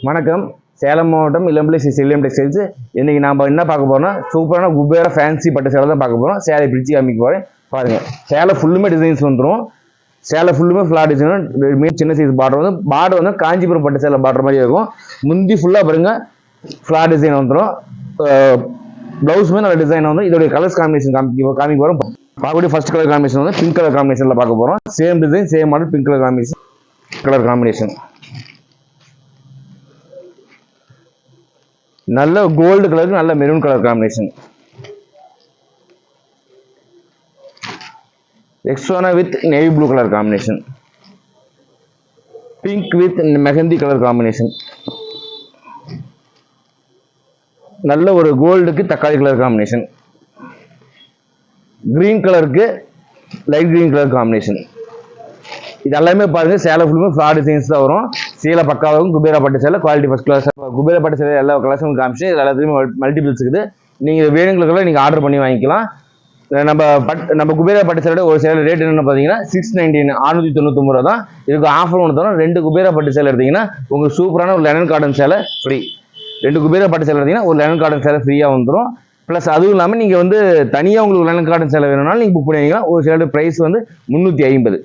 வணக்கம். சேலம் மாவட்டம் இளம்பிள்ளை ஸ்ரீ செல்லியம் டெக்ஸ்டைல்ஸ். இன்னைக்கு நாம என்ன பார்க்க போறோம்னா சூப்பரான குபேர ஃபேன்சி பட்டு சேலை தான் பார்க்க போறோம். சேலை பிரிச்சு காமிக்க போறேன் பாருங்க. சேலை ஃபுல்லுமே டிசைன்ஸ் வந்துடும். சேலை ஃபுல்லுமே ஃபிளார் டிசைன், சின்ன சைஸ் பார்டர் வந்து காஞ்சிபுரம் பட்டு சேலை பார்டர் மாதிரி இருக்கும். முந்தி ஃபுல்லாக பாருங்க ஃபிளார் டிசைன் வந்துடும். ப்ளவுஸுமே நல்ல டிசைன் வந்து இதோடைய கலர்ஸ் காம்பினேஷன் காமிக்க போகிறோம். பார்க்கக்கூடிய ஃபர்ஸ்ட் கலர் காம்பினேஷன் வந்து பிங்க் கலர் காம்பினேஷனில் பார்க்க போகிறோம். Same design same model pink colour combination நல்ல கோல்டு கலருக்கு நல்ல மெரூன் கலர் காம்பினேஷன். எக்ஸ்ட்ரானா with navy blue colour combination. Pink with mehndi colour combination. நல்ல ஒரு கோல்டுக்கு தக்காளி கலர் காம்பினேஷன். கிரீன் கலருக்கு லைட் கிரீன் கலர் காம்பினேஷன். இது எல்லாமே பாருங்க சேலை ஃபுல்லுமே ஃபிளார் டிசைன்ஸ் தான் வரும். சேலை பக்காவும் குபேரா பட்டு சேலை குவாலிட்டி ஃபர்ஸ்ட் கிளாஸ். குபேரா பட்டு சேலை எல்லா கிளாஸும் காமிச்சு எல்லாத்துலேயுமே மல்டிபிள்ஸ் இருக்குது. நீங்கள் வேணுங்களுக்கெல்லாம் நீங்கள் ஆர்டர் பண்ணி வாங்கிக்கலாம். நம்ம குபேரா பட்டு சேலையோட ஒரு சேலை ரேட் என்னென்னு பார்த்தீங்கன்னா 699 699 ரூபா தான். இதுக்கு ஆஃபர் ஒன்று தரோம். 2 குபேரா பட்டு சேலை எடுத்தீங்கன்னா உங்களுக்கு சூப்பரான ஒரு லெனன் காட்டன் சேலை ஃப்ரீ. 2 குபேரா பட்டு சேலை எடுத்தீங்கன்னா ஒரு லெனன் காட்டன் சேலை ஃப்ரீயாக வந்துடும். ப்ளஸ் அதுவும் இல்லாமல் நீங்கள் வந்து தனியாக உங்களுக்கு லெனன் காட்டன் சேலை வேணும்னாலும் நீங்கள் புக் பண்ணிக்கலாம். ஒரு சேலை ப்ரைஸ் வந்து 350.